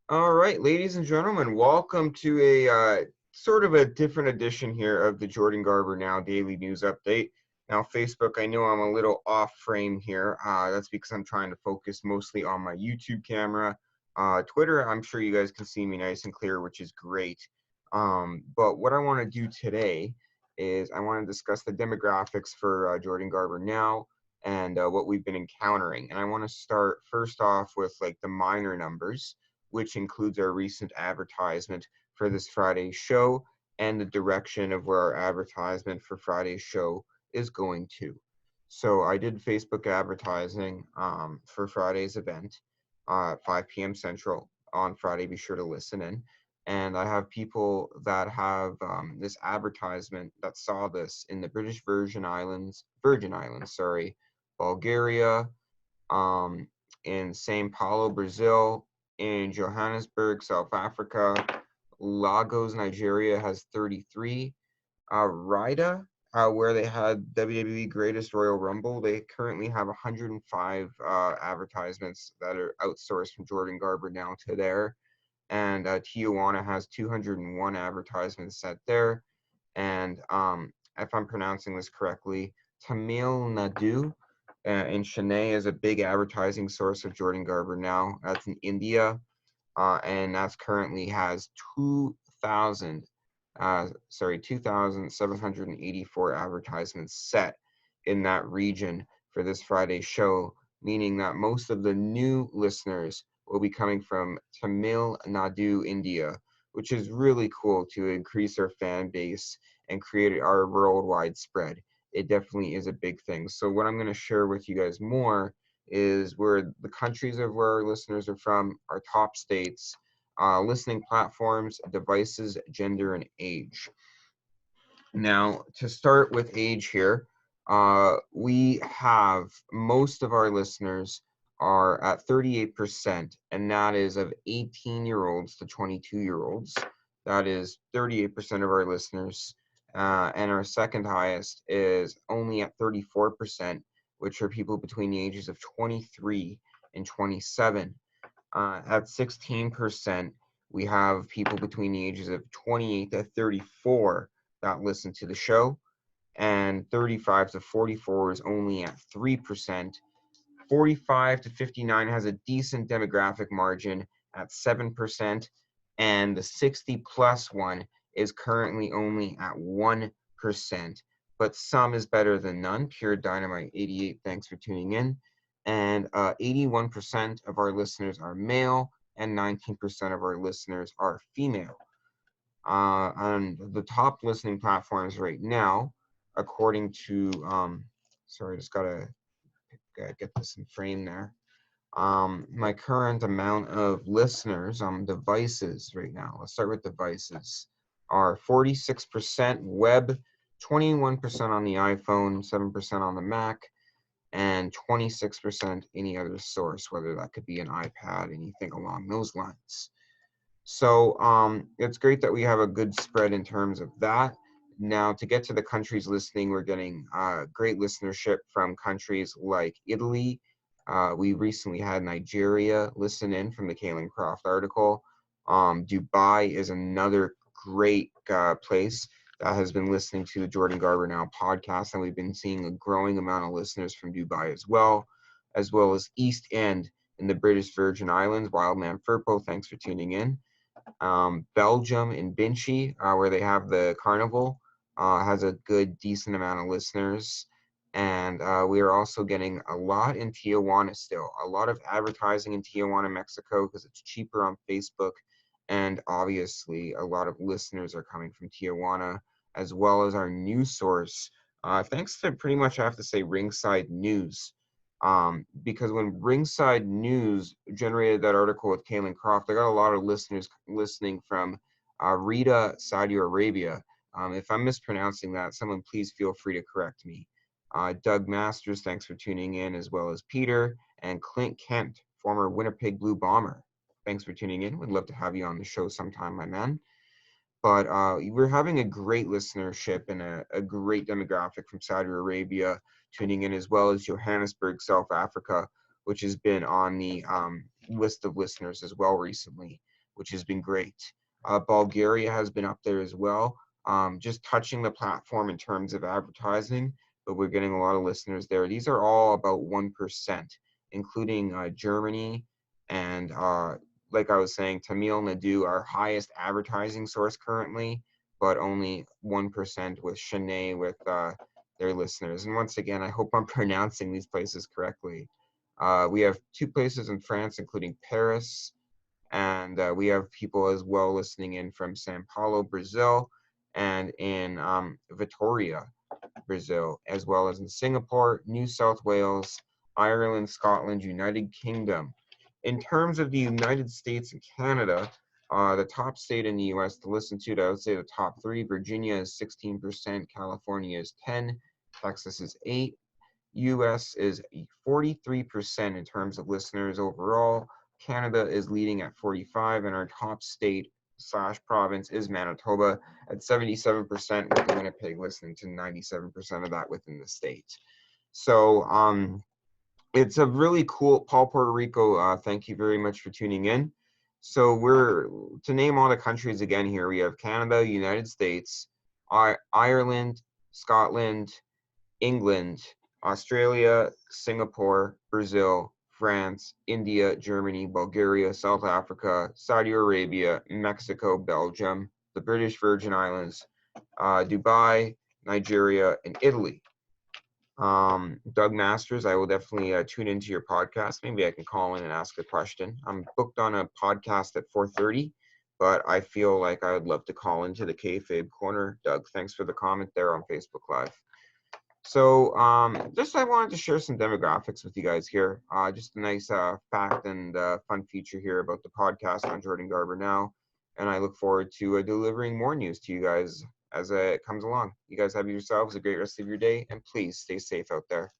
All right, ladies and gentlemen, welcome to a sort of a different edition here of the Jordan Garber Now Daily News Update. Now, Facebook, I know I'm a little off frame here. That's because I'm trying to focus mostly on my YouTube camera. Twitter, I'm sure you guys can see me nice and clear, which is great. But what I want to do today is I want to discuss the demographics for Jordan Garber Now and what we've been encountering. And I want to start first off with like the minor numbers, which includes our recent advertisement for this Friday's show and the direction of where our advertisement for Friday's show is going to. So I did Facebook advertising for Friday's event at 5 p.m. Central on Friday. Be sure to listen in. And I have people that have this advertisement that saw this in the Virgin Islands, sorry, Bulgaria, um, in Sao Paulo, Brazil, in Johannesburg, South Africa. Lagos, Nigeria has 33. Rida, where they had WWE Greatest Royal Rumble, they currently have 105 advertisements that are outsourced from Jordan Garber Now to there. And Tijuana has 201 advertisements set there. And if I'm pronouncing this correctly, Tamil Nadu in Chennai is a big advertising source of Jordan Garber Now. That's in India, and that's currently has 2,784 advertisements set in that region for this Friday's show, meaning that most of the new listeners will be coming from Tamil Nadu, India, which is really cool to increase our fan base and create our worldwide spread. It definitely is a big thing. So what I'm going to share with you guys more is where the countries of where our listeners are from, our top states, listening platforms, devices, gender, and age. Now, to start with age here, we have most of our listeners are at 38%, and that is of 18-year-olds to 22-year-olds. That is 38% of our listeners. And our second highest is only at 34%, which are people between the ages of 23 and 27. At 16%, we have people between the ages of 28 to 34 that listen to the show, and 35 to 44 is only at 3%. 45 to 59 has a decent demographic margin at 7%, and the 60 plus one is currently only at 1%. But some is better than none. Pure Dynamite 88, thanks for tuning in. And 81% of our listeners are male, and 19% of our listeners are female. On the top listening platforms right now, according to, sorry, I just gotta get this in frame there. My current amount of listeners on devices right now, let's start with devices, are 46% web, 21% on the iPhone, 7% on the Mac, and 26% any other source, whether that could be an iPad, anything along those lines. So it's great that we have a good spread in terms of that. Now, to get to the countries listening, we're getting great listenership from countries like Italy. We recently had Nigeria listen in from the Kaylin Croft article. Dubai is another great place that has been listening to the Jordan Garber Now podcast, and we've been seeing a growing amount of listeners from Dubai as well as East End in the British Virgin Islands. Wildman Furpo, thanks for tuning in. Belgium in Binche, where they have the carnival, has a good, decent amount of listeners. And we are also getting a lot in Tijuana still. A lot of advertising in Tijuana, Mexico, because it's cheaper on Facebook. And obviously, a lot of listeners are coming from Tijuana, as well as our news source. Thanks to pretty much, I have to say, Ringside News. Because when Ringside News generated that article with Kaylin Croft, I got a lot of listeners listening from Riyadh, Saudi Arabia. If I'm mispronouncing that, someone please feel free to correct me. Doug Masters, thanks for tuning in, as well as Peter and Clint Kent, former Winnipeg Blue Bomber. Thanks for tuning in. We'd love to have you on the show sometime, my man. But we're having a great listenership and a great demographic from Saudi Arabia tuning in, as well as Johannesburg, South Africa, which has been on the list of listeners as well recently. which has been great. Bulgaria has been up there as well, just touching the platform in terms of advertising, but we're getting a lot of listeners there. These are all about 1%, including Germany and, like I was saying, Tamil Nadu, our highest advertising source currently, but only 1% with Chennai with their listeners. And once again, I hope I'm pronouncing these places correctly. We have 2 places in France, including Paris, and we have people as well listening in from Sao Paulo, Brazil, and in Vitoria, Brazil, as well as in Singapore, New South Wales, Ireland, Scotland, United Kingdom. In terms of the United States and Canada, the top state in the US to listen to, I would say the top 3, Virginia is 16%, California is 10, Texas is 8, US is 43% in terms of listeners overall. Canada is leading at 45, and our top state slash province is Manitoba at 77%, with Winnipeg listening to 97% of that within the state. So it's a really cool, Paul Puerto Rico, thank you very much for tuning in. So to name all the countries again here, we have Canada, United States, Ireland, Scotland, England, Australia, Singapore, Brazil, France, India, Germany, Bulgaria, South Africa, Saudi Arabia, Mexico, Belgium, the British Virgin Islands, Dubai, Nigeria, and Italy. Doug Masters, I will definitely tune into your podcast. Maybe I can call in and ask a question. I'm booked on a podcast at 4:30, but I feel like I would love to call into the Kayfabe Corner. Doug, thanks for the comment there on Facebook Live. So just I wanted to share some demographics with you guys here. Just a nice fact and fun feature here about the podcast on Jordan Garber Now. And I look forward to delivering more news to you guys as it comes along. You guys have yourselves a great rest of your day, and please stay safe out there.